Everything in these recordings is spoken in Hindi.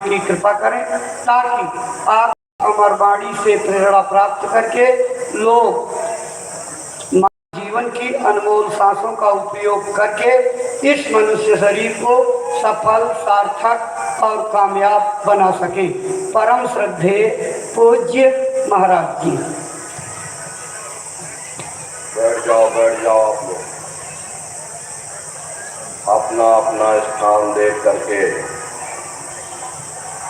की कृपा करें ताकि आप अमर वाणी से प्रेरणा प्राप्त करके लोग जीवन की अनमोल सांसों का उपयोग करके इस मनुष्य शरीर को सफल, सार्थक और कामयाब बना सकें। परम श्रद्धेय पूज्य महाराज जी। बैठ जाओ आप लोग। अपना अपना स्थान देख करके,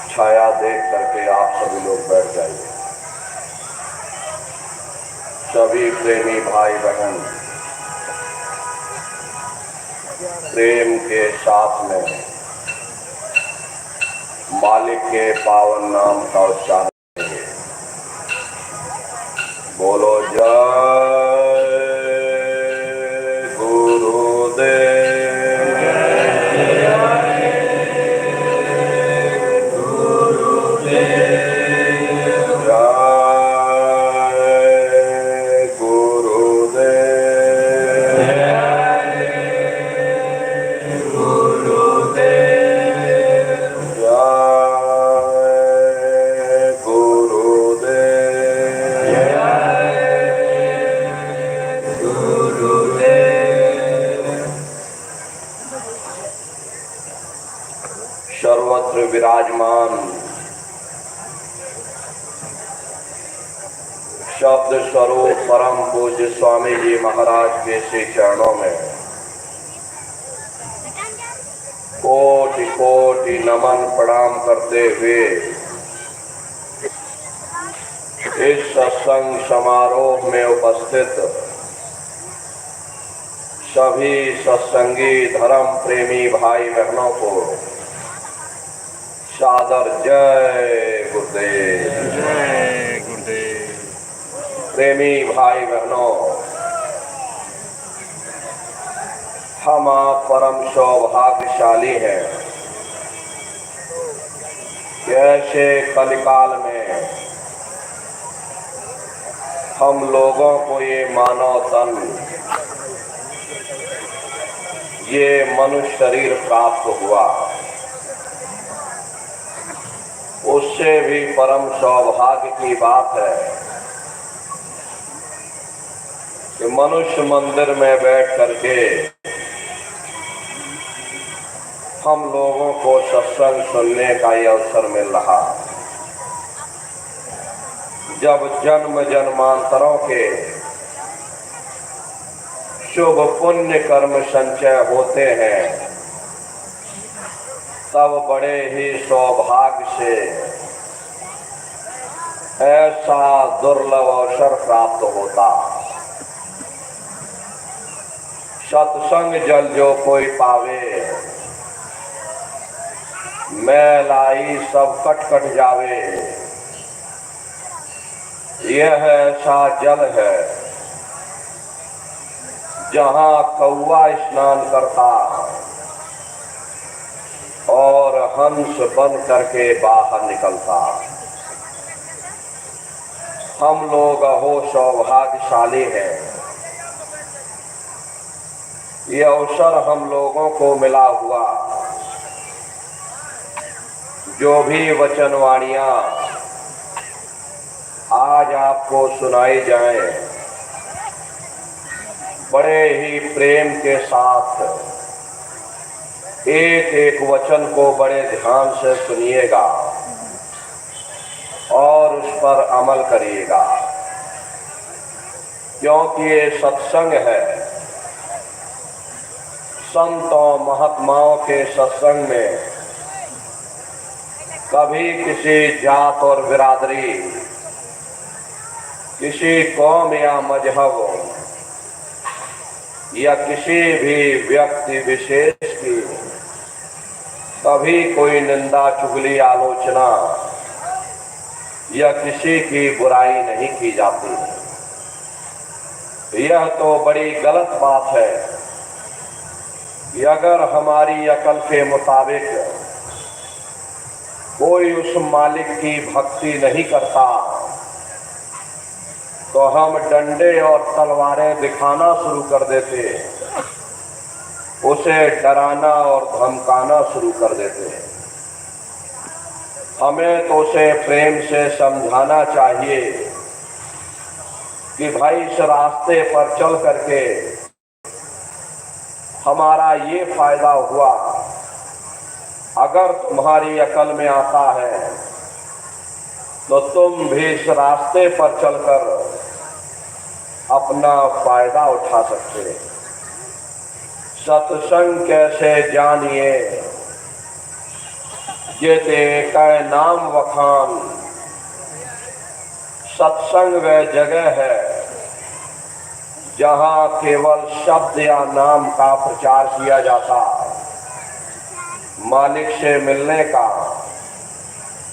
छाया देख करके आप सभी लोग बैठ जाइए। सभी प्रेमी भाई बहन प्रेम के साथ में मालिक के पावन नाम का उच्चारण करेंगे। बोलो जय गुरुदेव। सर्वत्र विराजमान शब्द स्वरूप परम पूज्य स्वामी जी महाराज के श्री चरणों में कोटि कोटि नमन प्रणाम करते हुए इस सत्संग समारोह में उपस्थित सभी सत्संगी धर्म प्रेमी भाई बहनों को सादर जय गुरुदेव। जय गुरुदेव। प्रेमी भाई बहनों, हम आप परम सौभाग्यशाली हैं कि ऐसे कलिकाल में हम लोगों को ये मानव तन, ये मनुष्य शरीर प्राप्त हुआ। उससे भी परम सौभाग्य की बात है कि मनुष्य मंदिर में बैठ करके हम लोगों को सत्संग सुनने का ये अवसर मिल रहा। जब जन्म जन्मांतरों के शुभ पुण्य कर्म संचय होते हैं तब बड़े ही सौभाग्य से ऐसा दुर्लभ अवसर प्राप्त होता। सत्संग जल जो कोई पावे, मैल आई सब कट कट जावे। यह ऐसा जल है जहाँ कौवा स्नान करता और हंस बन करके बाहर निकलता। हम लोग अहो सौभाग्यशाली हैं। ये अवसर हम लोगों को मिला हुआ। जो भी वचनवाणियां आज आपको सुनाई जाएं, बड़े ही प्रेम के साथ एक एक वचन को बड़े ध्यान से सुनिएगा और उस पर अमल करिएगा, क्योंकि ये सत्संग है। संतों महात्माओं के सत्संग में कभी किसी जात और बिरादरी, किसी कौम या मजहब या किसी भी व्यक्ति विशेष की कभी कोई निंदा चुगली आलोचना या किसी की बुराई नहीं की जाती। यह तो बड़ी गलत बात है कि अगर हमारी अकल के मुताबिक कोई उस मालिक की भक्ति नहीं करता तो हम डंडे और तलवारें दिखाना शुरू कर देते, उसे डराना और धमकाना शुरू कर देते हैं। हमें तो उसे प्रेम से समझाना चाहिए कि भाई इस रास्ते पर चल करके हमारा ये फायदा हुआ, अगर तुम्हारी अकल में आता है तो तुम भी इस रास्ते पर चलकर अपना फायदा उठा सकते। सत्संग कैसे जानिए, जेते कै नाम वखान। सत्संग वह जगह है जहां केवल शब्द या नाम का प्रचार किया जाता, मालिक से मिलने का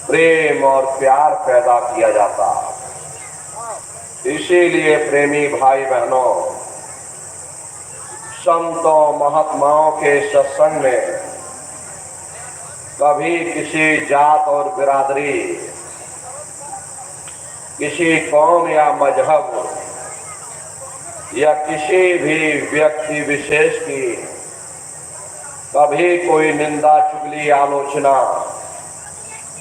प्रेम और प्यार पैदा किया जाता। इसीलिए प्रेमी भाई बहनों, संतों महात्माओं के सत्संग में कभी किसी जात और बिरादरी, किसी कौम या मजहब या किसी भी व्यक्ति विशेष की कभी कोई निंदा, चुगली, आलोचना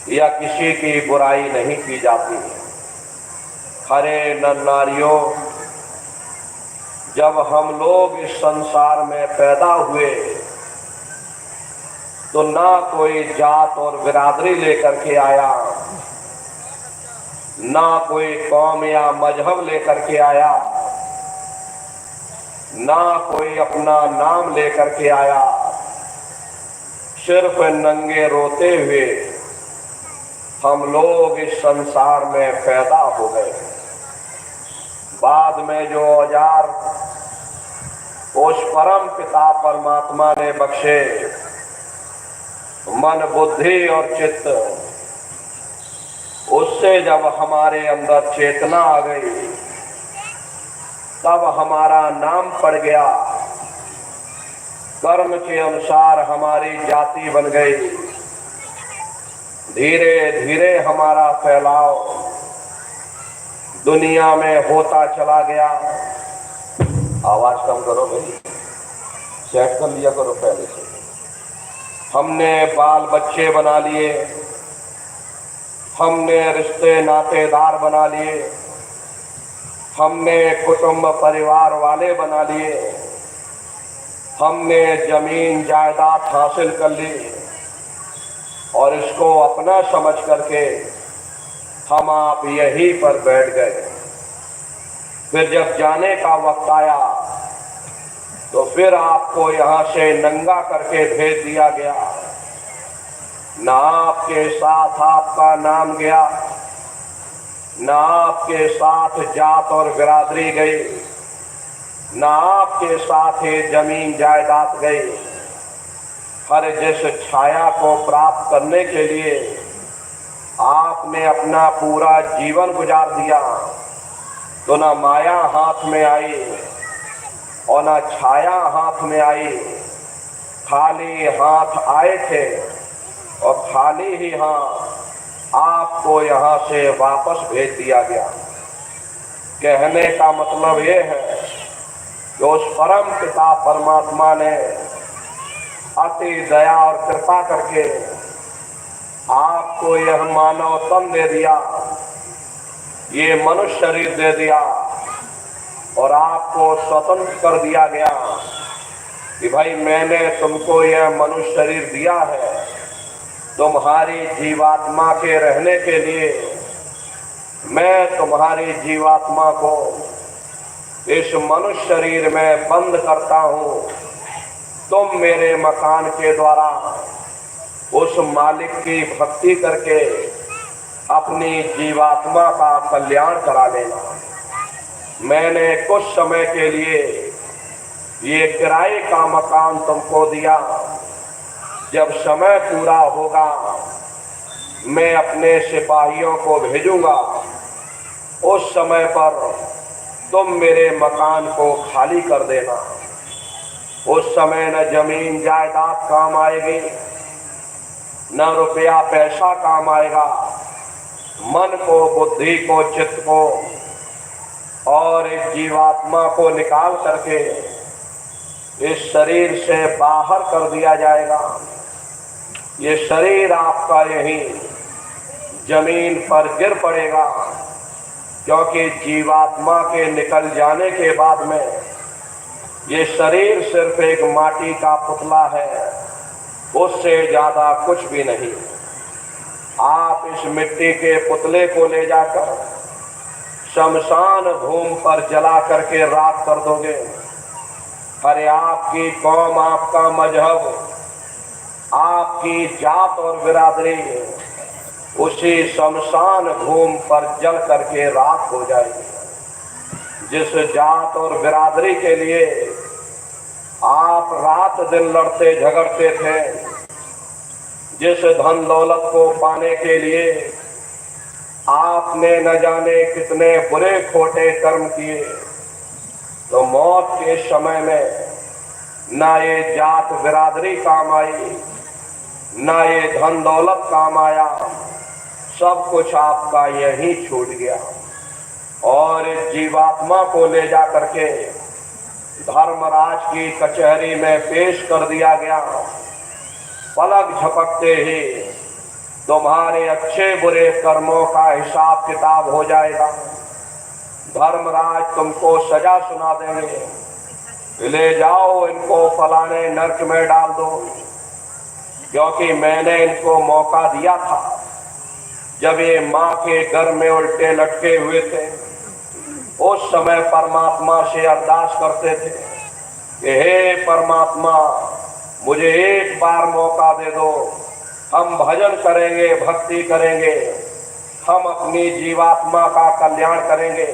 या किसी की बुराई नहीं की जाती। हरे नर नारियों, जब हम लोग इस संसार में पैदा हुए तो ना कोई जात और बिरादरी लेकर के आया, ना कोई कौम या मजहब लेकर के आया, ना कोई अपना नाम लेकर के आया। सिर्फ नंगे रोते हुए हम लोग इस संसार में पैदा हो गए। बाद में जो औजार उस परम पिता परमात्मा ने बख्शे, मन, बुद्धि और चित्त, उससे जब हमारे अंदर चेतना आ गई, तब हमारा नाम पड़ गया, कर्म के अनुसार हमारी जाति बन गई। धीरे धीरे हमारा फैलाव दुनिया में होता चला गया। आवाज कम करो भाई, सेट कर लिया करो पहले से। हमने बाल बच्चे बना लिए, हमने रिश्ते नातेदार बना लिए, हमने कुटुंब परिवार वाले बना लिए, हमने जमीन जायदाद हासिल कर ली और इसको अपना समझ करके हम आप यहीं पर बैठ गए। फिर जब जाने का वक्त आया तो फिर आपको यहाँ से नंगा करके भेज दिया गया। ना आपके साथ आपका नाम गया, ना आपके साथ जात और बिरादरी गई, ना आपके साथ ही जमीन जायदाद गई। हर जिस छाया को प्राप्त करने के लिए आपने अपना पूरा जीवन गुजार दिया, तो ना माया हाथ में आई और ना छाया हाथ में आई। खाली हाथ आए थे और खाली ही हाथ आपको यहाँ से वापस भेज दिया गया। कहने का मतलब ये है कि उस परम पिता परमात्मा ने अति दया और कृपा करके आपको यह मानव तन दे दिया, ये मनुष्य शरीर दे दिया और आपको स्वतंत्र कर दिया गया कि भाई मैंने तुमको यह मनुष्य शरीर दिया है तुम्हारी जीवात्मा के रहने के लिए। मैं तुम्हारी जीवात्मा को इस मनुष्य शरीर में बंद करता हूँ। तुम मेरे मकान के द्वारा उस मालिक की भक्ति करके अपनी जीवात्मा का कल्याण करा लेना। मैंने कुछ समय के लिए ये किराए का मकान तुमको दिया, जब समय पूरा होगा मैं अपने सिपाहियों को भेजूंगा, उस समय पर तुम मेरे मकान को खाली कर देना। उस समय न जमीन जायदाद काम आएगी, न रुपया पैसा काम आएगा। मन को, बुद्धि को, चित्त को और इस जीवात्मा को निकाल करके इस शरीर से बाहर कर दिया जाएगा। ये शरीर आपका यहीं जमीन पर गिर पड़ेगा, क्योंकि जीवात्मा के निकल जाने के बाद में ये शरीर सिर्फ एक माटी का पुतला है, उससे ज्यादा कुछ भी नहीं। आप इस मिट्टी के पुतले को ले जाकर शमशान भूमि पर जला करके राख कर दोगे। अरे आपकी कौम, आपका मजहब, आपकी जात और बिरादरी उसी शमशान भूमि पर जल करके राख हो जाएगी। जिस जात और बिरादरी के लिए आप रात दिन लड़ते झगड़ते थे, जिस धन दौलत को पाने के लिए आपने न जाने कितने बुरे खोटे कर्म किए, तो मौत के समय में ना ये जात बिरादरी काम आई, ना ये धन दौलत काम आया, सब कुछ आपका यहीं छूट गया। और इस जीवात्मा को ले जा करके धर्मराज की कचहरी में पेश कर दिया गया। पलक झपकते ही तुम्हारे अच्छे बुरे कर्मों का हिसाब किताब हो जाएगा। धर्मराज तुमको सजा सुना देंगे, ले जाओ इनको फलाने नरक में डाल दो, क्योंकि मैंने इनको मौका दिया था जब ये माँ के गर्भ में उल्टे लटके हुए थे। उस समय परमात्मा से अरदास करते थे कि हे परमात्मा, मुझे एक बार मौका दे दो, हम भजन करेंगे, भक्ति करेंगे, हम अपनी जीवात्मा का कल्याण करेंगे।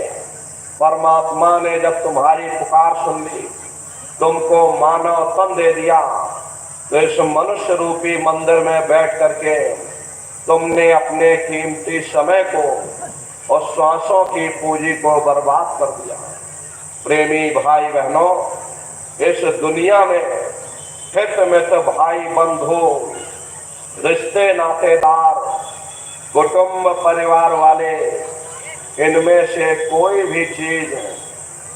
परमात्मा ने जब तुम्हारी पुकार सुन ली, तुमको मानव तन दे दिया, तो इस मनुष्य रूपी मंदिर में बैठ करके तुमने अपने कीमती समय को और श्वासों की पूंजी को बर्बाद कर दिया। प्रेमी भाई बहनों, इस दुनिया में हित मित भाई बंधु, रिश्ते नातेदार, कुटुंब परिवार वाले, इनमें से कोई भी चीज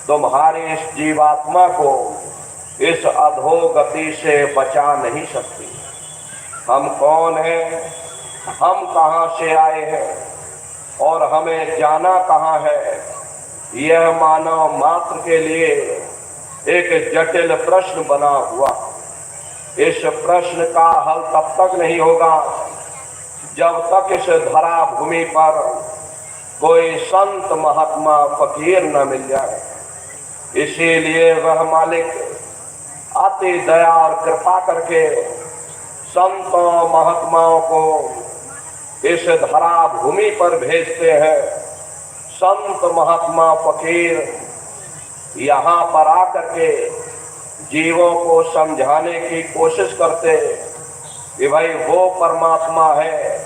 तुम्हारी इस जीवात्मा को इस अधोगति से बचा नहीं सकती। हम कौन हैं, हम कहाँ से आए हैं और हमें जाना कहाँ है, यह मानव मात्र के लिए एक जटिल प्रश्न बना हुआ। इस प्रश्न का हल तब तक नहीं होगा जब तक इस धरा भूमि पर कोई संत महात्मा फकीर न मिल जाए। इसीलिए वह मालिक अति दया और कृपा करके संतों महात्माओं को इस धरा भूमि पर भेजते हैं। संत महात्मा फकीर यहाँ पर आकर के जीवों को समझाने की कोशिश करते कि भाई वो परमात्मा है,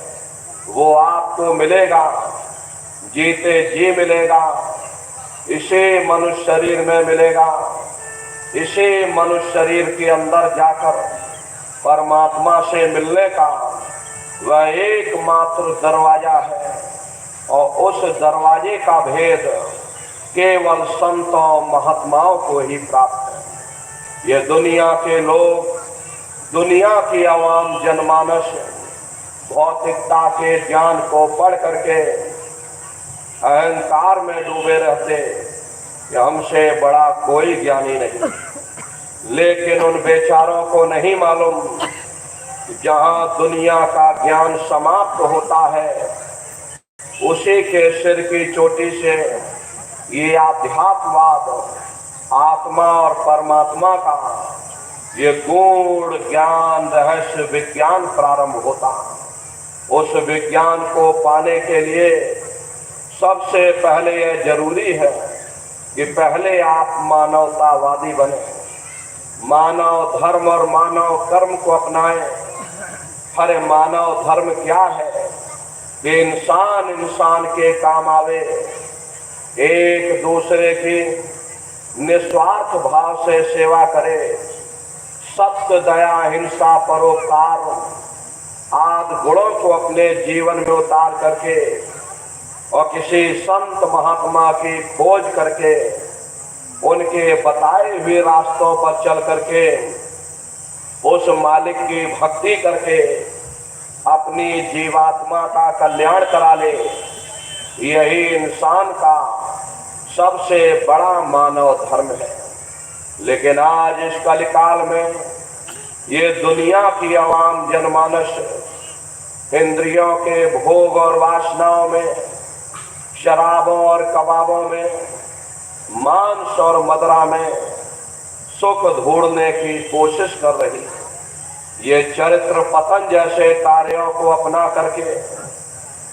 वो आपको मिलेगा, जीते जी मिलेगा, इसे मनुष्य शरीर में मिलेगा। इसे मनुष्य शरीर के अंदर जाकर परमात्मा से मिलने का वह एकमात्र दरवाजा है, और उस दरवाजे का भेद केवल संतों महात्माओं को ही प्राप्त है। ये दुनिया के लोग, दुनिया की आवाम जनमानस भौतिकता के ज्ञान को पढ़ करके अहंकार में डूबे रहते कि हमसे बड़ा कोई ज्ञानी नहीं। लेकिन उन बेचारों को नहीं मालूम कि जहाँ दुनिया का ज्ञान समाप्त होता है, उसी के सिर की चोटी से ये आध्यात्मवाद, आत्मा और परमात्मा का ये गूढ़ ज्ञान, रहस्य विज्ञान प्रारंभ होता। उस विज्ञान को पाने के लिए सबसे पहले यह जरूरी है कि पहले आप मानवतावादी बने, मानव धर्म और मानव कर्म को अपनाएं। अरे मानव धर्म क्या है कि इंसान इंसान के काम आवे, एक दूसरे की निस्वार्थ भाव से सेवा करे, सत्य, दया, हिंसा, परोपकार आदि गुणों को अपने जीवन में उतार करके और किसी संत महात्मा की खोज करके उनके बताए हुए रास्तों पर चल करके उस मालिक की भक्ति करके अपनी जीवात्मा का कल्याण करा ले, यही इंसान का सबसे बड़ा मानव धर्म है। लेकिन आज इस कलिकाल में ये दुनिया की आवाम जनमानस इंद्रियों के भोग और वासनाओं में, शराबों और कबाबों में, मांस और मदिरा में सुख ढूंढने की कोशिश कर रही है। ये चरित्र पतन जैसे कार्यों को अपना करके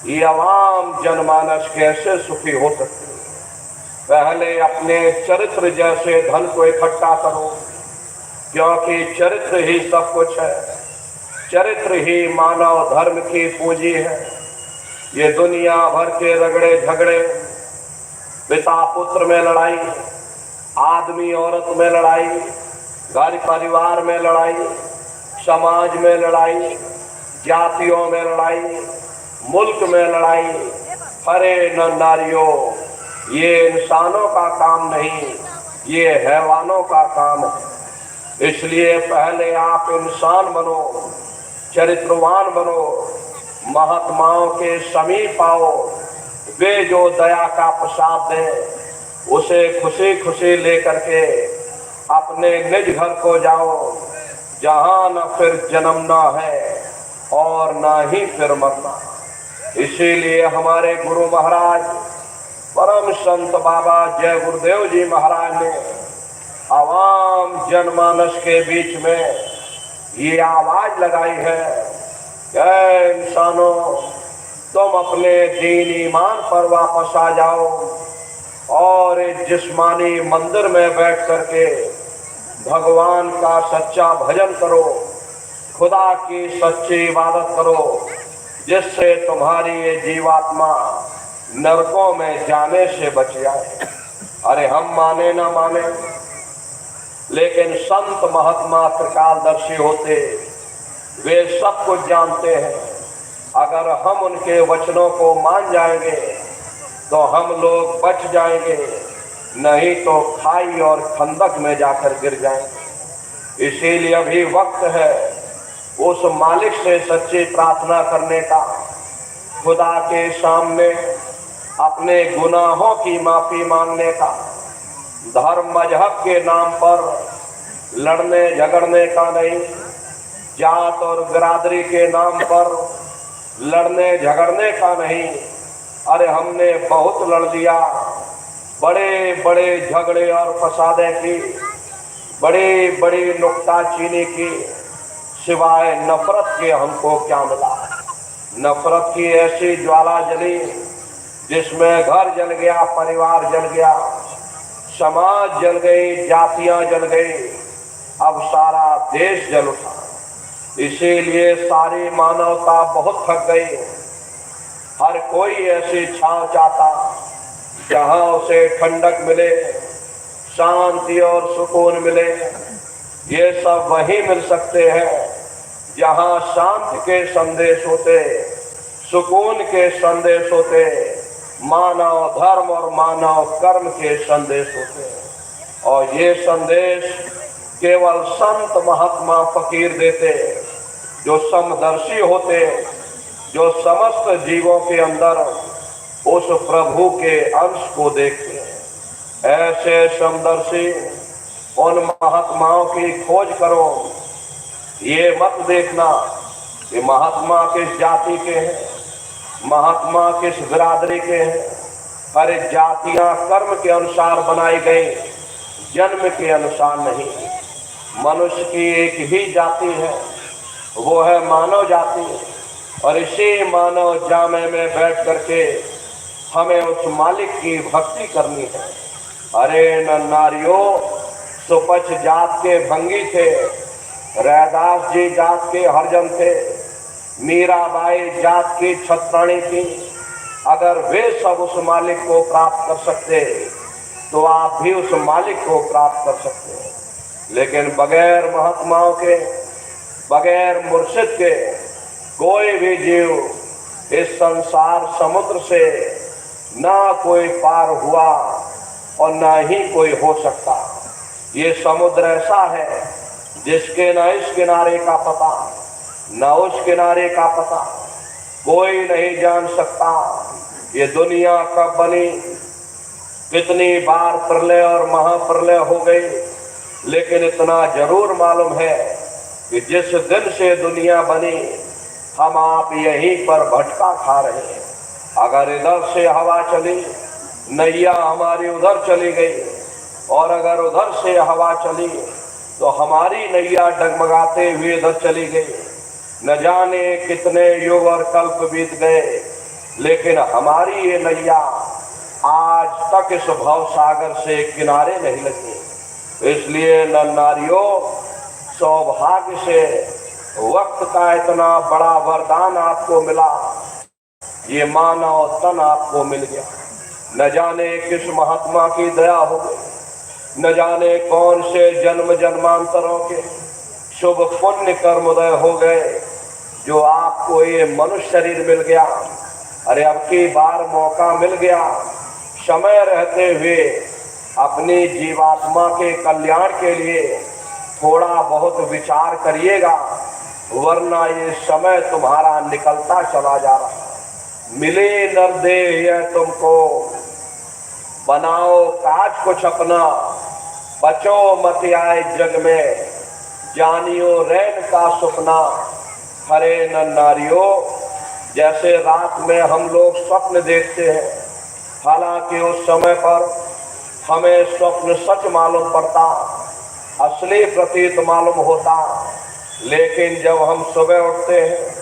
ये आवाम जनमानस कैसे सुखी हो सकती है? पहले अपने चरित्र जैसे धन को इकट्ठा करो, क्योंकि चरित्र ही सब कुछ है। चरित्र ही मानव धर्म की पूंजी है। ये दुनिया भर के रगड़े झगड़े, पिता पुत्र में लड़ाई, आदमी औरत में लड़ाई, घर परिवार में लड़ाई, समाज में लड़ाई, जातियों में लड़ाई, मुल्क में लड़ाई, अरे न नारियों, ये इंसानों का काम नहीं, ये हैवानों का काम है। इसलिए पहले आप इंसान बनो, चरित्रवान बनो, महात्माओं के समीप आओ। वे जो दया का प्रसाद दें उसे खुशी खुशी लेकर के अपने निज घर को जाओ, जहां न फिर जन्मना है और न ही फिर मरना। इसीलिए हमारे गुरु महाराज परम संत बाबा जय गुरुदेव जी महाराज ने आवाम जनमानस के बीच में ये आवाज लगाई है, ऐ इंसानों, तुम अपने दीन ईमान पर वापस आ जाओ और इस जिस्मानी मंदिर में बैठ करके भगवान का सच्चा भजन करो, खुदा की सच्ची इबादत करो, जिससे तुम्हारी ये जीवात्मा नरकों में जाने से बच जाए। अरे हम माने ना माने, लेकिन संत महात्मा त्रिकालदर्शी होते, वे सब कुछ जानते हैं। अगर हम उनके वचनों को मान जाएंगे तो हम लोग बच जाएंगे, नहीं तो खाई और खंदक में जाकर गिर जाएंगे। इसीलिए अभी वक्त है उस मालिक से सच्ची प्रार्थना करने का, खुदा के सामने अपने गुनाहों की माफी मांगने का। धर्म मजहब के नाम पर लड़ने झगड़ने का नहीं, जात और बिरादरी के नाम पर लड़ने झगड़ने का नहीं। अरे हमने बहुत लड़ दिया, बड़े बड़े झगड़े और फसादें की, बड़ी बड़ी नुक्ताचीनी की, सिवाय नफरत के हमको क्या मिला? नफरत की ऐसी ज्वाला जली जिसमें घर जल गया, परिवार जल गया, समाज जल गई, जातियां जल गई, अब सारा देश जल उठा। इसीलिए सारी मानवता बहुत थक गई। हर कोई ऐसी छांव चाहता जहां उसे ठंडक मिले, शांति और सुकून मिले। ये सब वहीं मिल सकते हैं जहां शांति के संदेश होते, सुकून के संदेश होते, मानव धर्म और मानव कर्म के संदेश होते। और ये संदेश केवल संत महात्मा फकीर देते, जो समदर्शी होते, जो समस्त जीवों के अंदर उस प्रभु के अंश को देखते। ऐसे समदर्शी उन महात्माओं की खोज करो। ये मत देखना कि महात्मा किस जाति के हैं, महात्मा किस बिरादरी के हैं। अरे जातियां कर्म के अनुसार बनाई गई, जन्म के अनुसार नहीं। मनुष्य की एक ही जाति है, वो है मानव जाति। और इसी मानव जामे में बैठ करके हमें उस मालिक की भक्ति करनी है। अरे न नारियों, सुपच जात के भंगी थे, रैदास जी जात के हरजन थे, मीराबाई जात की छत्राणी थी। अगर वे सब उस मालिक को प्राप्त कर सकते तो आप भी उस मालिक को प्राप्त कर सकते हैं। लेकिन बगैर महात्माओं के, बगैर मुर्शिद के कोई भी जीव इस संसार समुद्र से ना कोई पार हुआ और ना ही कोई हो सकता। ये समुद्र ऐसा है जिसके न इस किनारे का पता न उस किनारे का पता कोई नहीं जान सकता। ये दुनिया कब बनी, कितनी बार प्रलय और महाप्रलय हो गई, लेकिन इतना जरूर मालूम है कि जिस दिन से दुनिया बनी हम आप यहीं पर भटका खा रहे हैं। अगर इधर से हवा चली, नैया हमारी उधर चली गई, और अगर उधर से हवा चली तो हमारी नैया डगमगाते हुए इधर चली गई। न जाने कितने युग और कल्प बीत गए, लेकिन हमारी ये नैया आज तक इस भव सागर से किनारे नहीं लगी। इसलिए नर नारियों, सौभाग्य से वक्त का इतना बड़ा वरदान आपको मिला, ये मानव तन आपको मिल गया। न जाने किस महात्मा की दया हो गई, न जाने कौन से जन्म जन्मांतरों के शुभ पुण्य कर्मोदय हो गए जो आपको ये मनुष्य शरीर मिल गया। अरे अब की बार मौका मिल गया, समय रहते हुए अपनी जीवात्मा के कल्याण के लिए थोड़ा बहुत विचार करिएगा, वरना ये समय तुम्हारा निकलता चला जा रहा है। मिले नरदेह तुमको, बनाओ काज कुछ अपना, बचो मत आए जग में, जानियो रैन का सुपना। हरे नर नारियों, जैसे रात में हम लोग स्वप्न देखते हैं, हालांकि उस समय पर हमें स्वप्न सच मालूम पड़ता, असली प्रतीत मालूम होता, लेकिन जब हम सुबह उठते हैं,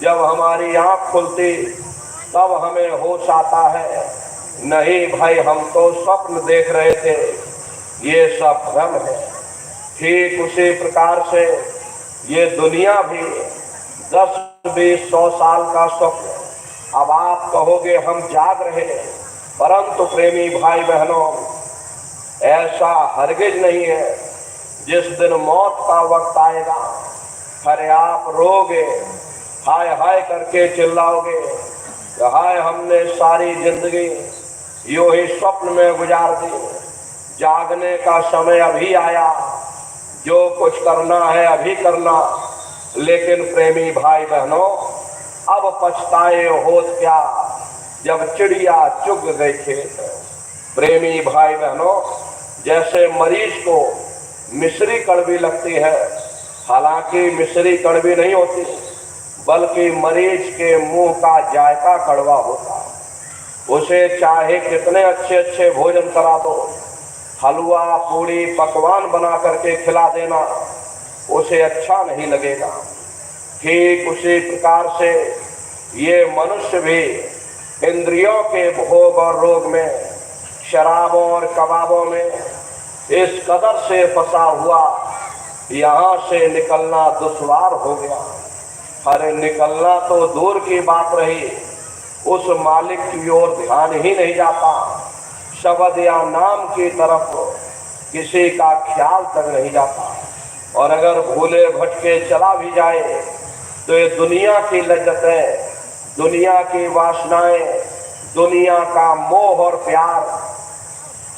जब हमारी आँख खुलती, तब हमें होश आता है, नहीं भाई हम तो स्वप्न देख रहे थे, ये सब भ्रम है। ठीक उसी प्रकार से ये दुनिया भी 10, 20, 100 साल का स्वप्न। अब आप कहोगे हम जाग रहे हैं, परंतु प्रेमी भाई बहनों, ऐसा हरगिज नहीं है। जिस दिन मौत का वक्त आएगा, अरे आप रोगे, हाय हाय करके चिल्लाओगे, हाय हमने सारी जिंदगी यूं ही स्वप्न में गुजार दी, जागने का समय अभी आया, जो कुछ करना है अभी करना। लेकिन प्रेमी भाई बहनों, अब पछताए होत क्या, जब चिड़िया चुग गई खेत। प्रेमी भाई बहनों, जैसे मरीज को मिश्री कड़वी लगती है, हालांकि मिश्री कड़वी नहीं होती, बल्कि मरीज के मुंह का जायका कड़वा होता है। उसे चाहे कितने अच्छे अच्छे भोजन करा दो, हलवा पूड़ी पकवान बना करके खिला देना, उसे अच्छा नहीं लगेगा। ठीक उसी प्रकार से ये मनुष्य भी इंद्रियों के भोग और रोग में, शराबों और कबाबों में इस कदर से फंसा हुआ, यहाँ से निकलना दुश्वार हो गया। अरे निकलना तो दूर की बात रही, उस मालिक की ओर ध्यान ही नहीं जाता, शब्द या नाम की तरफ किसी का ख्याल तक नहीं जाता। और अगर भूले भटके चला भी जाए तो ये दुनिया की लज्जतें, दुनिया की वासनाएं, दुनिया का मोह और प्यार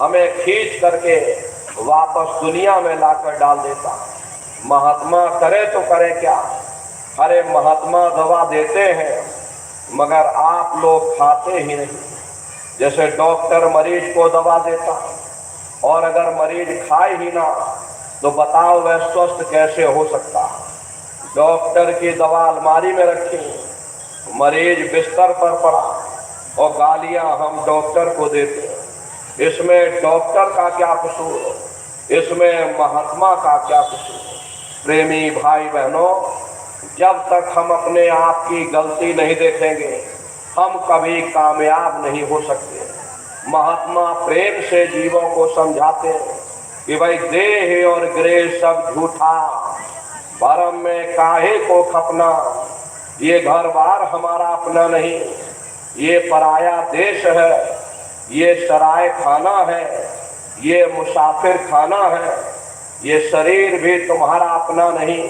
हमें खींच करके वापस दुनिया में लाकर डाल देता। महात्मा करे तो करे क्या, अरे महात्मा दवा देते हैं मगर आप लोग खाते ही नहीं। जैसे डॉक्टर मरीज को दवा देता, और अगर मरीज खाए ही ना तो बताओ वह स्वस्थ कैसे हो सकता। डॉक्टर की दवा अलमारी में रखी, मरीज बिस्तर पर पड़ा और गालियां हम डॉक्टर को देते। इसमें डॉक्टर का क्या कसूर, इसमें महात्मा का क्या कसूर। प्रेमी भाई बहनों, जब तक हम अपने आप की गलती नहीं देखेंगे, हम कभी कामयाब नहीं हो सकते। महात्मा प्रेम से जीवों को समझाते कि भाई देह और गृह सब झूठा, भरम में काहे को खपना, ये घर बार हमारा अपना नहीं, ये पराया देश है, ये सराय खाना है, ये मुसाफिर खाना है, ये शरीर भी तुम्हारा अपना नहीं,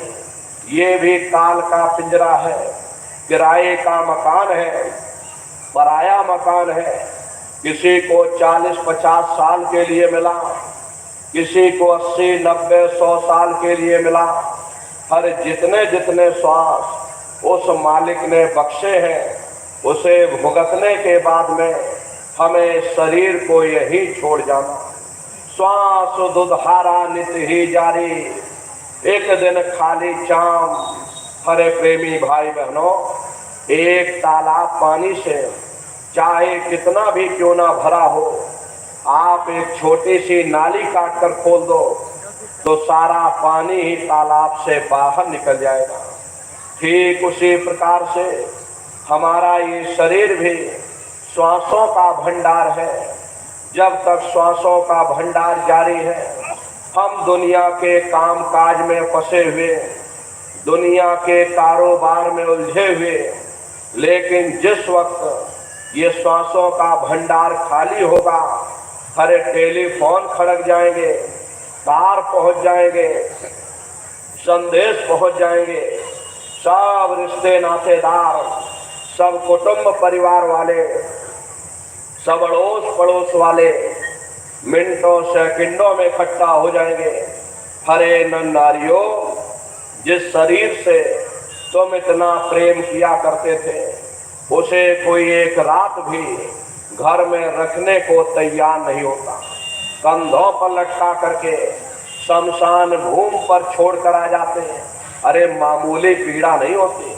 ये भी काल का पिंजरा है, किराए का मकान है, पराया मकान है। किसी को 40-50 साल के लिए मिला, किसी को 80-90-100 साल के लिए मिला, हर जितने जितने श्वास उस मालिक ने बख्शे हैं, उसे भुगतने के बाद में हमें शरीर को यही छोड़ जाना। श्वास दुधारा नित ही जारी, एक दिन खाली चाम। हरे प्रेमी भाई बहनों, एक तालाब पानी से चाहे कितना भी क्यों ना भरा हो, आप एक छोटी सी नाली काट कर खोल दो तो सारा पानी ही तालाब से बाहर निकल जाएगा। ठीक उसी प्रकार से हमारा ये शरीर भी श्वासों का भंडार है। जब तक श्वासों का भंडार जारी है, हम दुनिया के काम काज में फंसे हुए, दुनिया के कारोबार में उलझे हुए, लेकिन जिस वक्त ये श्वासों का भंडार खाली होगा, हरे टेलीफोन खड़क जाएंगे, तार पहुंच जाएंगे, संदेश पहुंच जाएंगे, सब रिश्ते नातेदार, सब कुटुंब परिवार वाले, सब अड़ोस पड़ोस वाले मिनटों सेकंडों में इकट्ठा हो जाएंगे। हरे नारियों, जिस शरीर से तुम इतना प्रेम किया करते थे, उसे कोई एक रात भी घर में रखने को तैयार नहीं होता। कंधों पर लटका करके शमशान भूमि पर छोड़ कर आ जाते हैं। अरे मामूली पीड़ा नहीं होती,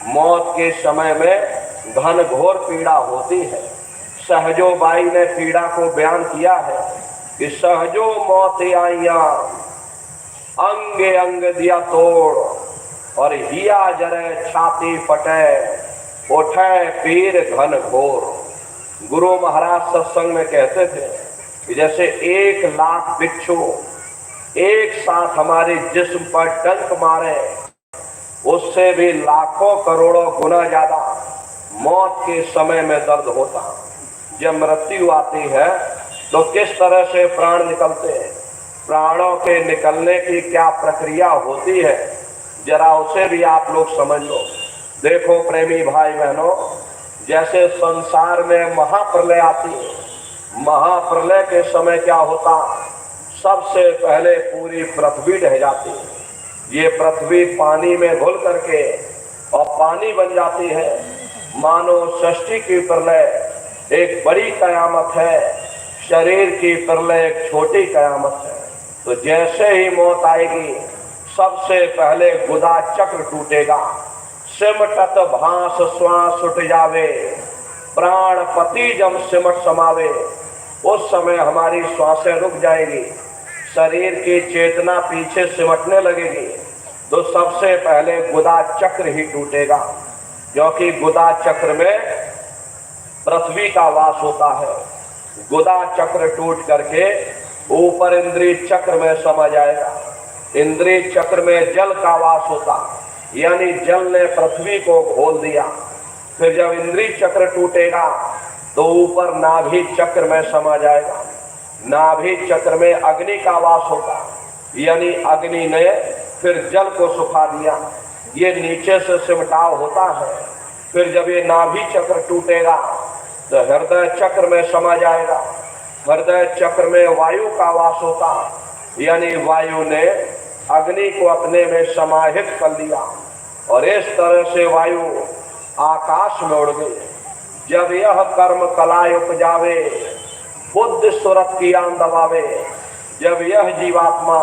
मौत के समय में घन घोर पीड़ा होती है। सहजो बाई ने पीड़ा को बयान किया है कि सहजो मौत आइया, अंग अंग दिया तोड़, और हिया जरे छाती फटे, उठे पीर घन घोर। गुरु महाराज सत्संग में कहते थे कि जैसे 1,00,000 बिच्छू एक साथ हमारे जिस्म पर डंक मारे, उससे भी लाखों करोड़ों गुना ज्यादा मौत के समय में दर्द होता। जब मृत्यु आती है तो किस तरह से प्राण निकलते हैं, प्राणों के निकलने की क्या प्रक्रिया होती है, जरा उसे भी आप लोग समझ लो। देखो प्रेमी भाई बहनों, जैसे संसार में महाप्रलय आती है, महाप्रलय के समय क्या होता, सबसे पहले पूरी पृथ्वी ढह जाती है। ये पृथ्वी पानी में घुल करके और पानी बन जाती है। मानो सृष्टि की प्रलय एक बड़ी कयामत है, शरीर की प्रलय एक छोटी कयामत है। तो जैसे ही मौत आएगी, सबसे पहले गुदा चक्र टूटेगा, सिमटत भांस श्वास उठ जावे, प्राण पति जब सिमट समावे। उस समय हमारी श्वासें रुक जाएगी, शरीर की चेतना पीछे सिमटने लगेगी, तो सबसे पहले गुदा चक्र ही टूटेगा, क्योंकि गुदा चक्र में पृथ्वी का वास होता है। गुदा चक्र टूट करके ऊपर इंद्रिय चक्र में समा जाएगा। इंद्रिय चक्र में जल का वास होता, यानी जल ने पृथ्वी को घोल दिया। फिर जब इंद्रिय चक्र टूटेगा तो ऊपर नाभि चक्र में समा जाएगा। नाभि चक्र में अग्नि का वास होता, यानी अग्नि ने फिर जल को सुखा दिया। ये नीचे से सिमटाव होता है। फिर जब ये नाभि चक्र टूटेगा तो हृदय चक्र में समा जाएगा। हृदय चक्र में वायु का वास होता, यानी वायु ने अग्नि को अपने में समाहित कर लिया, और इस तरह से वायु आकाश में उड़ गई। जब यह कर्म कलाय उपजावे, बुद्ध सुरत की आन दबावे। जब यह जीवात्मा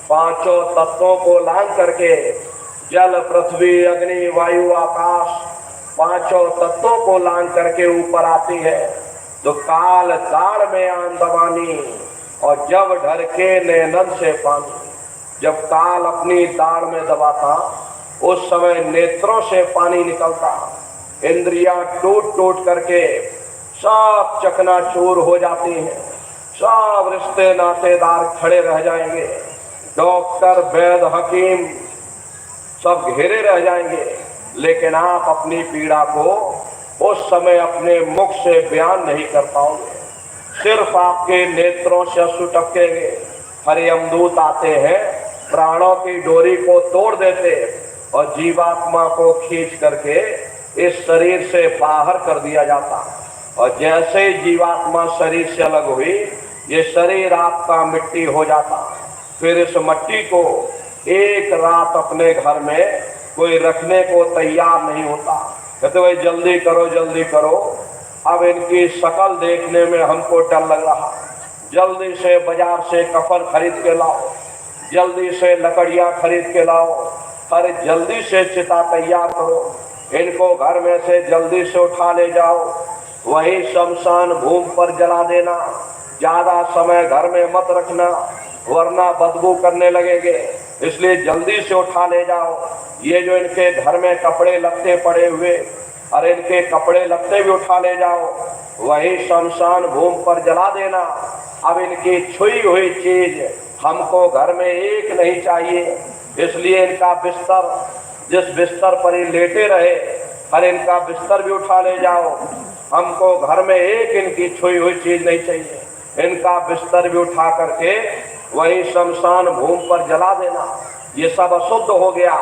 पांचों तत्वों को लांग करके, जल पृथ्वी अग्नि वायु आकाश पांचों तत्वों को लांग करके ऊपर आती है, तो काल दाढ़ में आन दबानी, और जब ढरके नैनन से पानी। जब काल अपनी दाढ़ में दबाता, उस समय नेत्रों से पानी निकलता, इंद्रियां टूट टूट करके सब चकनाचूर हो जाती हैं, सब रिश्ते नातेदार खड़े रह जाएंगे, डॉक्टर वैद्य हकीम सब घेरे रह जाएंगे, लेकिन आप अपनी पीड़ा को उस समय अपने मुख से बयान नहीं कर पाओगे। सिर्फ आपके नेत्रों से अश्रु टपकेंगे। हरि यमदूत आते हैं, प्राणों की डोरी को तोड़ देते और जीवात्मा को खींच करके इस शरीर से बाहर कर दिया जाता। और जैसे ही जीवात्मा शरीर से अलग हुई, ये शरीर आपका मिट्टी हो जाता। फिर इस मिट्टी को एक रात अपने घर में कोई रखने को तैयार नहीं होता। कहते भाई जल्दी करो जल्दी करो। अब इनकी शक्ल देखने में हमको डर लग रहा। जल्दी से बाजार से कफन खरीद के लाओ, जल्दी से लकड़ियां खरीद के लाओ, अरे जल्दी से चिता तैयार करो, इनको घर में से जल्दी से उठा ले जाओ, वहीं शमशान भूमि पर जला देना, ज्यादा समय घर में मत रखना वरना बदबू करने लगेंगे, इसलिए जल्दी से उठा ले जाओ। ये जो इनके घर में कपड़े लत्ते पड़े हुए, अरे इनके कपड़े लत्ते भी उठा ले जाओ, वही शमशान भूमि पर जला देना। अब इनकी छुई हुई चीज हमको घर में एक नहीं चाहिए, इसलिए इनका बिस्तर, जिस बिस्तर पर ये लेटे रहे, अरे इनका बिस्तर भी उठा ले जाओ। हमको घर में एक इनकी छुई हुई चीज नहीं चाहिए, इनका बिस्तर भी उठा करके वही शमशान भूमि पर जला देना। ये सब अशुद्ध हो गया,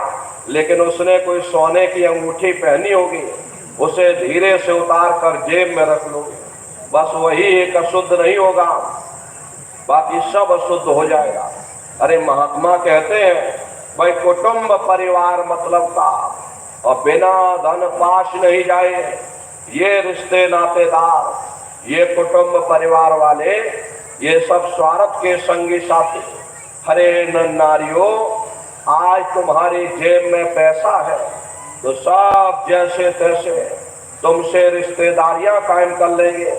लेकिन उसने कोई सोने की अंगूठी पहनी होगी, उसे धीरे से उतार कर जेब में रख लो, बस वही एक अशुद्ध नहीं होगा, बाकी सब अशुद्ध हो जाएगा। अरे महात्मा कहते हैं भाई कुटुंब परिवार मतलब का, और बिना धन पाश नहीं जाए, ये रिश्ते नातेदार, ये कुटुंब परिवार वाले, ये सब स्वार्थ के संगी साथी। हरे नारियों, आज तुम्हारी जेब में पैसा है तो सब जैसे तैसे तुमसे रिश्तेदारियां कायम कर लेंगे।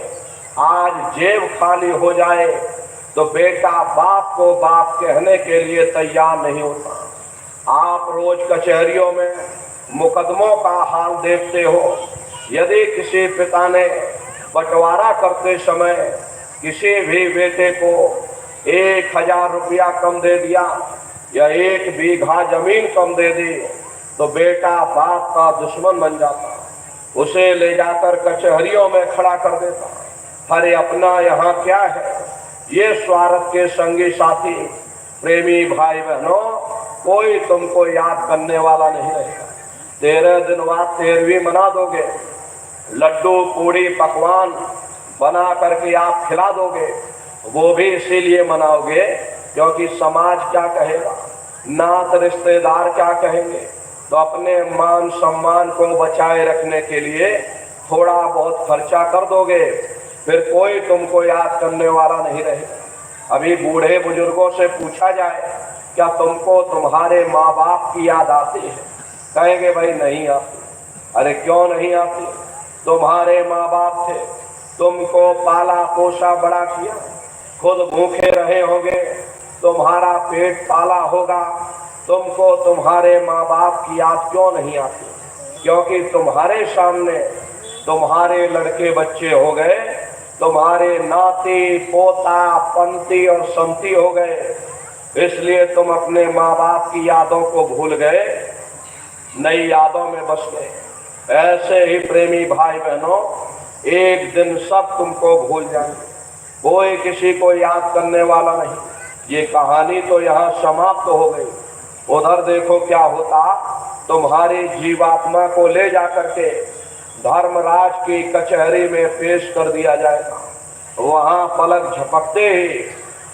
आज जेब खाली हो जाए तो बेटा बाप को बाप कहने के लिए तैयार नहीं होता। आप रोज कचहरियों में मुकदमों का हाल देखते हो। यदि किसी पिता ने बंटवारा करते समय किसी भी बेटे को 1000 रुपया कम दे दिया या 1 बीघा जमीन कम दे दी, तो बेटा बाप का दुश्मन बन जाता, उसे ले जाकर कचहरियों में खड़ा कर देता। अरे अपना यहाँ क्या है? ये स्वार्थ के संगी साथी प्रेमी भाई बहनों, कोई तुमको याद करने वाला नहीं रहेगा। 13 दिन बाद 13वीं मना दोगे, लड्डू पूड़ी पकवान बना करके आप खिला दोगे, वो भी इसीलिए मनाओगे क्योंकि समाज क्या कहेगा, नात रिश्तेदार क्या कहेंगे। तो अपने मान सम्मान को बचाए रखने के लिए थोड़ा बहुत खर्चा कर दोगे, फिर कोई तुमको याद करने वाला नहीं रहेगा। अभी बूढ़े बुजुर्गों से पूछा जाए क्या तुमको तुम्हारे माँ बाप की याद आती है? कहेंगे भाई नहीं आती। अरे क्यों नहीं आती? तुम्हारे माँ बाप थे, तुमको पाला पोसा बड़ा किया, खुद भूखे रहे होंगे, तुम्हारा पेट पाला होगा, तुमको तुम्हारे माँ बाप की याद क्यों नहीं आती? क्योंकि तुम्हारे सामने तुम्हारे लड़के बच्चे हो गए, तुम्हारे नाती पोता पंती और संती हो गए, इसलिए तुम अपने माँ बाप की यादों को भूल गए, नई यादों में बस गए। ऐसे ही प्रेमी भाई बहनों, एक दिन सब तुमको भूल जाएंगे, कोई किसी को याद करने वाला नहीं। ये कहानी तो यहाँ समाप्त हो गई। उधर देखो क्या होता, तुम्हारी जीवात्मा को ले जा करके धर्मराज की कचहरी में पेश कर दिया जाएगा। वहाँ पलक झपकते ही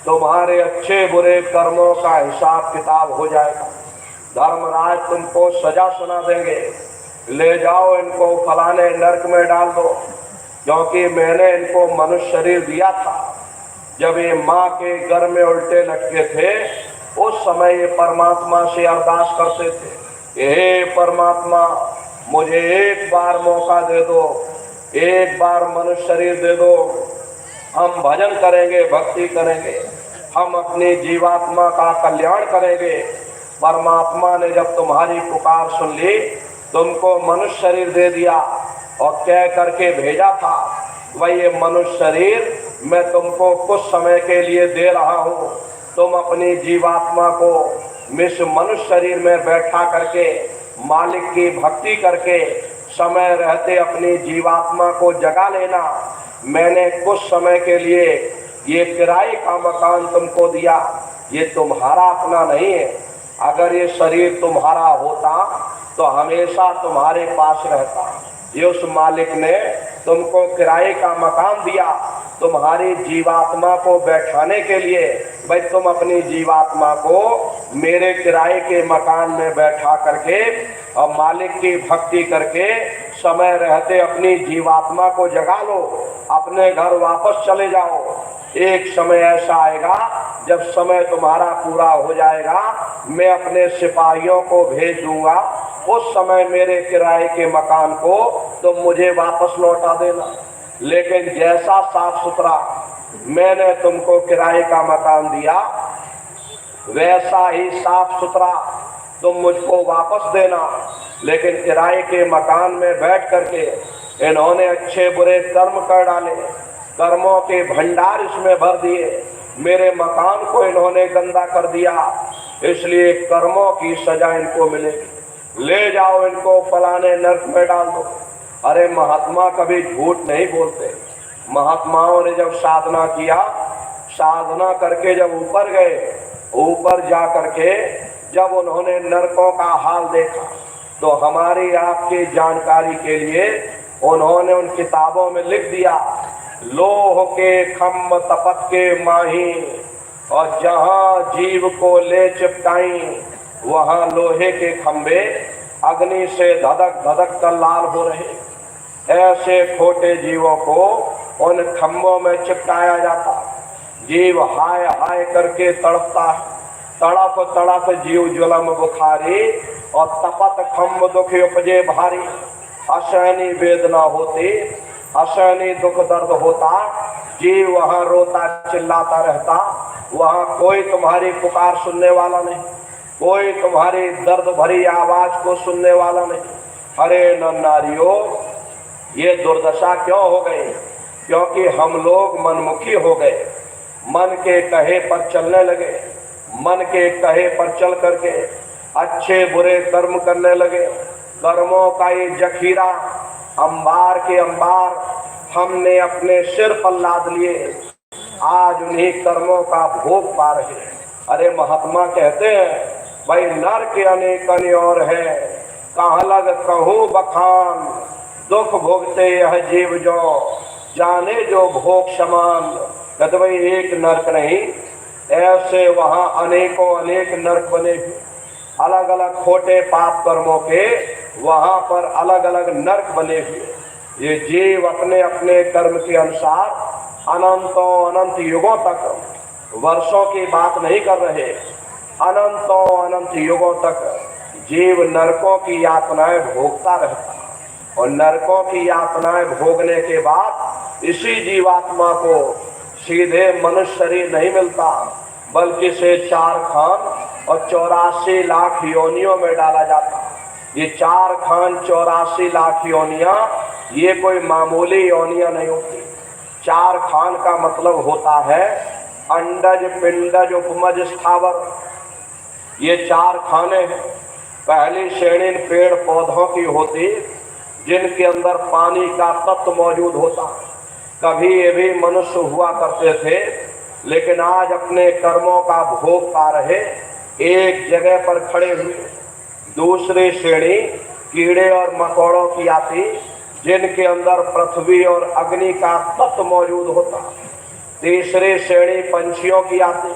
तुम्हारे अच्छे बुरे कर्मों का हिसाब किताब हो जाएगा। धर्मराज तुमको सजा सुना देंगे, ले जाओ इनको फलाने नरक में डाल दो, क्योंकि मैंने इनको मनुष्य शरीर दिया था। जब ये माँ के गर्भ में उल्टे लटके थे, उस समय ये परमात्मा से अरदास करते थे, हे परमात्मा मुझे एक बार मौका दे दो, एक बार मनुष्य शरीर दे दो, हम भजन करेंगे, भक्ति करेंगे, हम अपनी जीवात्मा का कल्याण करेंगे। परमात्मा ने जब तुम्हारी पुकार सुन ली, तुमको मनुष्य शरीर दे दिया और कह करके भेजा था, वही ये मनुष्य शरीर मैं तुमको कुछ समय के लिए दे रहा हूँ। तुम अपनी जीवात्मा को इस मनुष्य शरीर में बैठा करके मालिक की भक्ति करके समय रहते अपनी जीवात्मा को जगा लेना। मैंने कुछ समय के लिए ये किराए का मकान तुमको दिया, ये तुम्हारा अपना नहीं है। अगर ये शरीर तुम्हारा होता तो हमेशा तुम्हारे पास रहता। ये उस मालिक ने तुमको किराए का मकान दिया तुम्हारी जीवात्मा को बैठाने के लिए। भाई तुम अपनी जीवात्मा को मेरे किराए के मकान में बैठा करके और मालिक की भक्ति करके समय रहते अपनी जीवात्मा को जगा लो, अपने घर वापस चले जाओ। एक समय ऐसा आएगा जब समय तुम्हारा पूरा हो जाएगा, मैं अपने सिपाहियों को भेज दूंगा, उस समय मेरे किराए के मकान को तुम मुझे वापस लौटा देना। लेकिन जैसा साफ सुथरा मैंने तुमको किराए का मकान दिया, वैसा ही साफ सुथरा तुम मुझको वापस देना। लेकिन किराए के मकान में बैठ करके इन्होंने अच्छे बुरे कर्म कर डाले, कर्मों के भंडार इसमें भर दिए, मेरे मकान को इन्होंने गंदा कर दिया, इसलिए कर्मों की सजा इनको मिलेगी। ले जाओ इनको फलाने नर्क में डाल दो। अरे महात्मा कभी झूठ नहीं बोलते। महात्माओं ने जब साधना किया, साधना करके जब ऊपर गए, ऊपर जा करके जब उन्होंने नरकों का हाल देखा, तो हमारी आपकी जानकारी के लिए उन्होंने उन किताबों में लिख दिया, लोह के खम्भ तपत के माही, और जहाँ जीव को ले चिपटाई वहाँ लोहे के खम्भे अग्नि से धधक धधक कर लाल हो रहे। ऐसे खोटे जीवों को उन खम्भों में चिपटाया जाता, जीव हाय हाय करके तड़पता है, तड़प तड़प जीव ज्वलम बुखारी, और तपत खम्भ दुख उपजे भारी। असहनी वेदना होती, असहनी दुख दर्द होता, जीव वहाँ रोता चिल्लाता रहता, वहाँ कोई तुम्हारी पुकार सुनने वाला नहीं, कोई तुम्हारी दर्द भरी आवाज को सुनने वाला नहीं। अरे नारियों, ये दुर्दशा क्यों हो गई? क्योंकि हम लोग मनमुखी हो गए, मन के कहे पर चलने लगे, मन के कहे पर चल करके अच्छे बुरे कर्म करने लगे। कर्मों का ये जखीरा अंबार के अंबार हमने अपने सिर पर लाद लिए, आज उन्हीं कर्मों का भोग पा रहे हैं। अरे महात्मा कहते हैं, भाई नरक अनेक और है, कहाँ लग कहूँ बखान, दुख भोगते यह जीव जो जाने जो भोग समान। कहते भाई एक नरक नहीं, ऐसे वहाँ अनेकों अनेक नरक बने हुए, अलग अलग खोटे पाप कर्मों के वहाँ पर अलग अलग नरक बने हुए। ये जीव अपने अपने कर्म के अनुसार अनंतों अनंत युगों तक, वर्षों की बात नहीं कर रहे, अनंतों अनंत युगों तक जीव नरकों की यातनाएं भोगता रहता, और नरकों की यातनाएं भोगने के बाद इसी जीवात्मा को सीधे मनुष्य शरीर नहीं मिलता, बल्कि से 4 खान और 84 लाख योनियों में डाला जाता। ये 4 खान 84 लाख योनियां, ये कोई मामूली योनियां नहीं होती। 4 खान का मतलब होता है अंडज पिंडज उपमज स्थावर। ये 4 खाने हैं। पहली श्रेणी पेड़ पौधों की होती, जिनके अंदर पानी का तत्व मौजूद होता। कभी ये भी मनुष्य हुआ करते थे, लेकिन आज अपने कर्मों का भोग पा रहे, एक जगह पर खड़े हुए। दूसरी श्रेणी कीड़े और मकोड़ों की आती, जिनके अंदर पृथ्वी और अग्नि का तत्व मौजूद होता। तीसरी श्रेणी पंछियों की आती,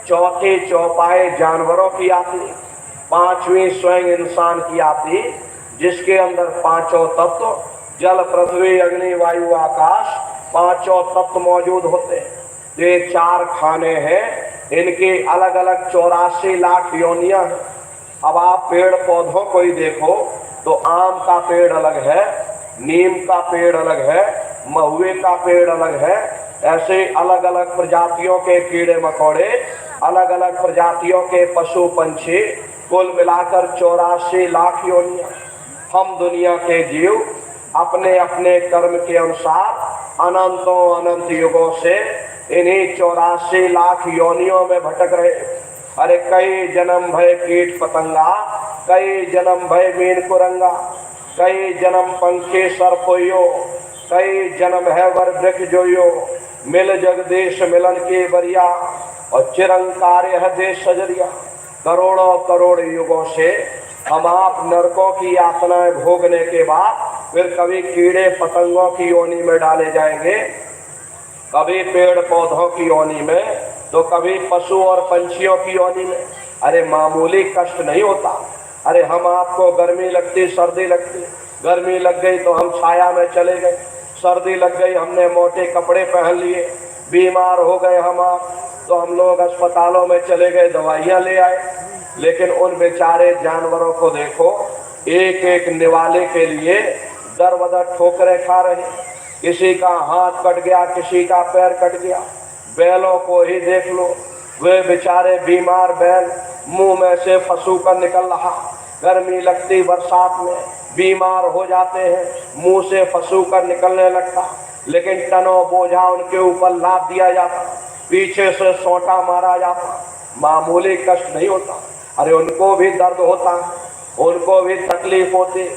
चौथी चौपाए जानवरों की आती, पांचवी स्वयं इंसान की आती, जिसके अंदर 5 तत्व जल पृथ्वी अग्नि वायु आकाश 5 तत्व मौजूद होते हैं। ये 4 खाने हैं, इनकी अलग अलग 84 लाख योनियां हैं। अब आप पेड़ पौधों को ही देखो तो आम का पेड़ अलग है, नीम का पेड़ अलग है, महुए का पेड़ अलग है। ऐसे अलग अलग प्रजातियों के कीड़े मकोड़े, अलग अलग प्रजातियों के पशु पंछी, कुल मिलाकर 84 लाख योनियां। हम दुनिया के जीव अपने अपने कर्म के अनुसार अनंतों अनंत युगों से इन्हीं 84 लाख योनियों में भटक रहे। अरे कई जन्म भय कीट पतंगा, कई जन्म भय मीन कुरंगा, कई जन्म पंखे सरपोयो, कई जन्म है वर वृक्ष जोयो, मिल जगदीश मिलन के बरिया, और चिरंकार यह देश सजरिया। करोड़ों करोड़ युगों से हम आप नरकों की यातनाएं भोगने के बाद फिर कभी कीड़े पतंगों की योनि में डाले जाएंगे, कभी पेड़ पौधों की योनि में, तो कभी पशु और पंछियों की योनि में। अरे मामूली कष्ट नहीं होता। अरे हम आपको गर्मी लगती, सर्दी लगती, गर्मी लग गई तो हम छाया में चले गए, सर्दी लग गई हमने मोटे कपड़े पहन लिए, बीमार हो गए हम आप तो हम लोग अस्पतालों में चले गए, दवाइयाँ ले आए। लेकिन उन बेचारे जानवरों को देखो, एक एक निवाले के लिए दर बदर ठोकरें खा रहे। किसी का हाथ कट गया, किसी का पैर कट गया। बैलों को ही देख लो, वे बेचारे बीमार बैल, मुंह में से फंसू कर निकल रहा, गर्मी लगती बरसात में बीमार हो जाते हैं, मुंह से फंसू कर निकलने लगता। लेकिन टनों बोझा उनके ऊपर लाद दिया जाता, पीछे से सोटा मारा जाता, मामूली कष्ट नहीं होता। अरे उनको भी दर्द होता, उनको भी तकलीफ होती,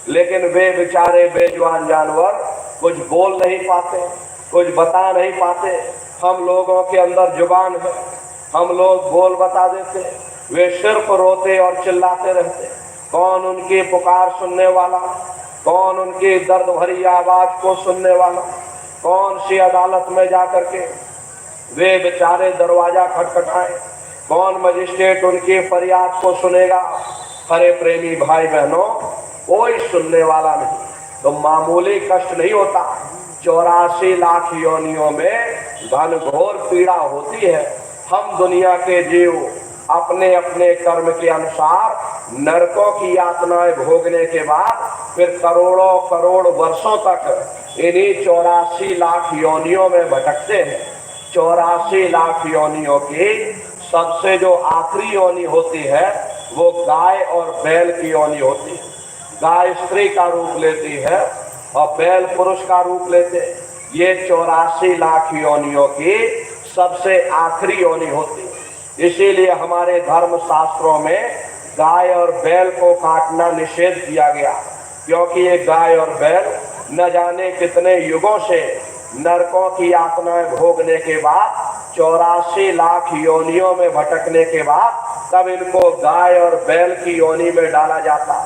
लेकिन वे बेचारे बेजुबान जानवर कुछ बोल नहीं पाते, कुछ बता नहीं पाते। हम लोगों के अंदर जुबान है, हम लोग बोल बता देते, वे सिर्फ रोते और चिल्लाते रहते। कौन उनकी पुकार सुनने वाला, कौन उनकी दर्द भरी आवाज को सुनने वाला, कौन सी अदालत में जाकर के वे बेचारे दरवाजा खटखटाएं, कौन मजिस्ट्रेट उनकी फरियाद को सुनेगा। अरे प्रेमी भाई बहनों, कोई सुनने वाला नहीं, तो मामूली कष्ट नहीं होता। 84 लाख योनियों में घनघोर पीड़ा होती है। हम दुनिया के जीव अपने अपने कर्म के अनुसार नरकों की यातनाएं भोगने के बाद फिर करोड़ों करोड़ वर्षों तक इन्हीं 84 लाख योनियों में भटकते हैं। 84 लाख योनियों की सबसे जो आखिरी योनि होती है वो गाय और बैल की योनि होती है। गाय स्त्री का रूप लेती है और बैल पुरुष का रूप लेते। ये 84 लाख योनियों की सबसे आखिरी योनि होती है। इसीलिए हमारे धर्म शास्त्रों में गाय और बैल को काटना निषेध किया गया, क्योंकि ये गाय और बैल न जाने कितने युगों से नरकों की यातनाएं भोगने के बाद 84 लाख योनियों में भटकने के बाद तब इनको गाय और बैल की योनि में डाला जाता।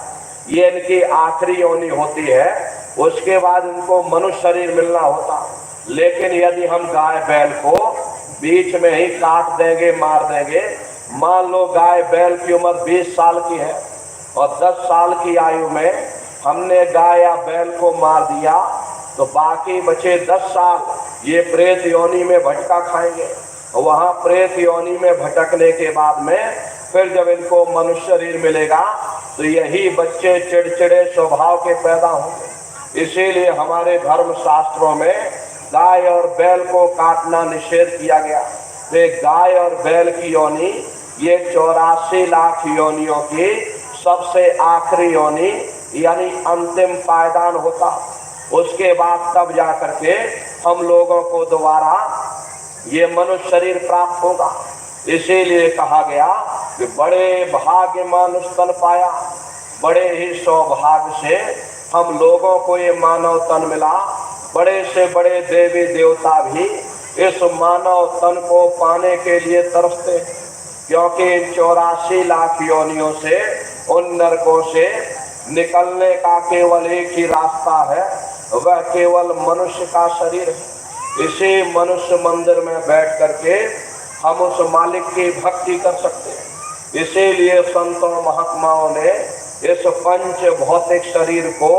ये इनकी आखिरी योनि होती है, उसके बाद इनको मनुष्य शरीर मिलना होता। लेकिन यदि हम गाय बैल को बीच में ही काट देंगे, मार देंगे, मान लो गाय बैल की उम्र 20 साल की है और 10 साल की आयु में हमने गाय या बैल को मार दिया, तो बाकी बचे 10 साल ये प्रेत योनि में भटका खाएंगे। वहाँ प्रेत योनि में भटकने के बाद में फिर जब इनको मनुष्य शरीर मिलेगा तो यही बच्चे चिड़चिड़े स्वभाव के पैदा होंगे। इसीलिए हमारे धर्म शास्त्रों में गाय और बैल को काटना निषेध किया गया। तो गाय और बैल की योनि ये 84 लाख योनियों की सबसे आखिरी योनि यानी अंतिम पायदान होता। उसके बाद तब जा करके हम लोगों को दोबारा ये मनुष्य शरीर प्राप्त होगा। इसीलिए कहा गया कि बड़े भाग्य मानुष तन पाया, बड़े ही सौभाग्य से हम लोगों को ये मानव तन मिला। बड़े से बड़े देवी देवता भी इस मानव तन को पाने के लिए तरसते, क्योंकि इन 84 लाख योनियों से, उन नरकों से निकलने का केवल एक ही रास्ता है, वह केवल मनुष्य का शरीर है। इसी मनुष्य मंदिर में बैठ करके हम उस मालिक की भक्ति कर सकते हैं। इसीलिए संतों महात्माओं ने इस पंच भौतिक शरीर को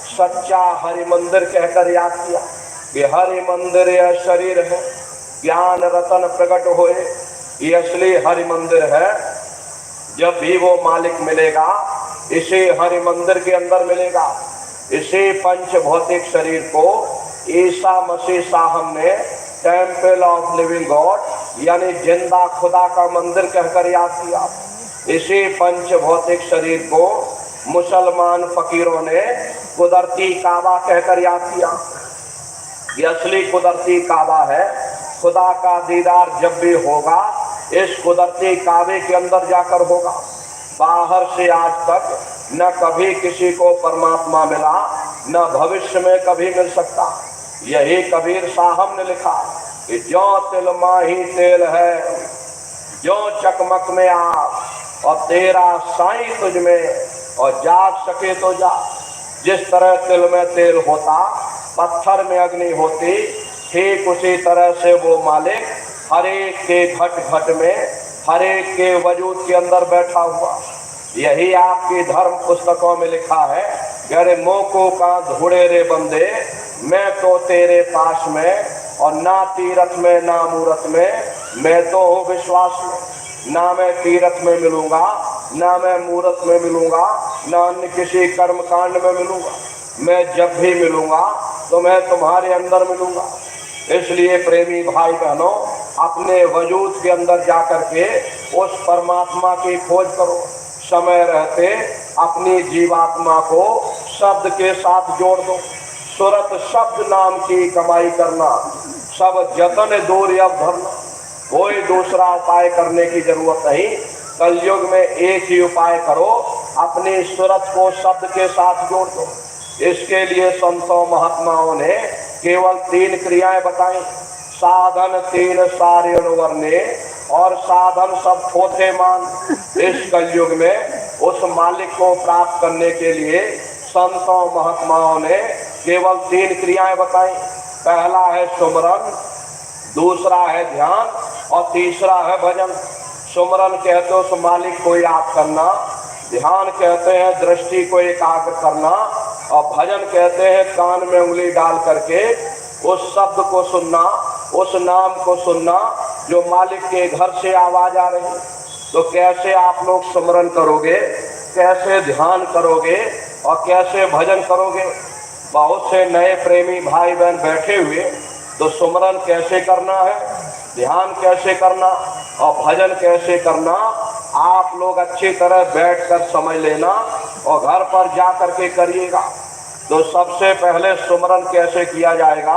सच्चा हरि मंदिर कहकर याद किया कि हरि मंदिर यह शरीर है, ज्ञान रतन प्रकट होए, ये असली हरि मंदिर है। जब भी वो मालिक मिलेगा इसी हरि मंदिर के अंदर मिलेगा। इसी पंच भौतिक शरीर को ईसा मसीह साहब ने टेम्पल ऑफ लिविंग गॉड यानी जिंदा खुदा का मंदिर कहकर याद किया। इसी पंच भौतिक शरीर को मुसलमान फकीरों ने कुदरती काबा कहकर याद किया। ये असली कुदरती काबा है। खुदा का दीदार जब भी होगा इस कुदरती काबे के अंदर जाकर होगा। बाहर से आज तक न कभी किसी को परमात्मा मिला, न भविष्य में कभी मिल सकता। यही कबीर साहब ने लिखा कि जो तिल माही तेल है, जो चकमक में आप और तेरा साईं तुझ में, और जाग सके तो जा। जिस तरह तिल में तेल होता, पत्थर में अग्नि होती, ठीक उसी तरह से वो मालिक हर एक के घट घट में, हर एक के वजूद के अंदर बैठा हुआ। यही आपकी धर्म पुस्तकों में लिखा है, अरे मोको का धुड़े रे बंदे, मैं तो तेरे पास में, और ना तीरथ में ना मूरत में, मैं तो हूँ विश्वास में। ना मैं तीरथ में मिलूंगा, ना मैं मूरत में मिलूंगा, ना अन्य किसी कर्म कांड में मिलूंगा। मैं जब भी मिलूंगा तो मैं तुम्हारे अंदर मिलूंगा। इसलिए प्रेमी भाई बहनों, अपने वजूद के अंदर जाकर के उस परमात्मा की खोज करो। समय रहते अपनी जीवात्मा को शब्द के साथ जोड़ दो। सुरत शब्द नाम की कमाई करना, सब जतन दूर अब धरना। कोई दूसरा उपाय करने की जरूरत नहीं। कलयुग में एक ही उपाय करो, अपनी सुरत को शब्द के साथ जोड़ दो। इसके लिए संतों महात्माओं ने केवल 3 क्रियाएं बताई। साधन 3 सारे वर्णे, और साधन सब थोथे मान। इस कलयुग में उस मालिक को प्राप्त करने के लिए संतों महात्माओं ने केवल 3 क्रियाएं बताई। पहला है सुमरन, दूसरा है ध्यान, और तीसरा है भजन। सुमरन कहते हैं उस मालिक को याद करना, ध्यान कहते हैं दृष्टि को एकाग्र करना, और भजन कहते हैं कान में उंगली डाल करके उस शब्द को सुनना, उस नाम को सुनना जो मालिक के घर से आवाज आ रही। तो कैसे आप लोग सुमरन करोगे, कैसे ध्यान करोगे, और कैसे भजन करोगे? बहुत से नए प्रेमी भाई बहन बैठे हुए, तो सुमरन कैसे करना है, ध्यान कैसे करना और भजन कैसे करना, आप लोग अच्छी तरह बैठकर समझ लेना और घर पर जा करके करिएगा। तो सबसे पहले सुमरन कैसे किया जाएगा,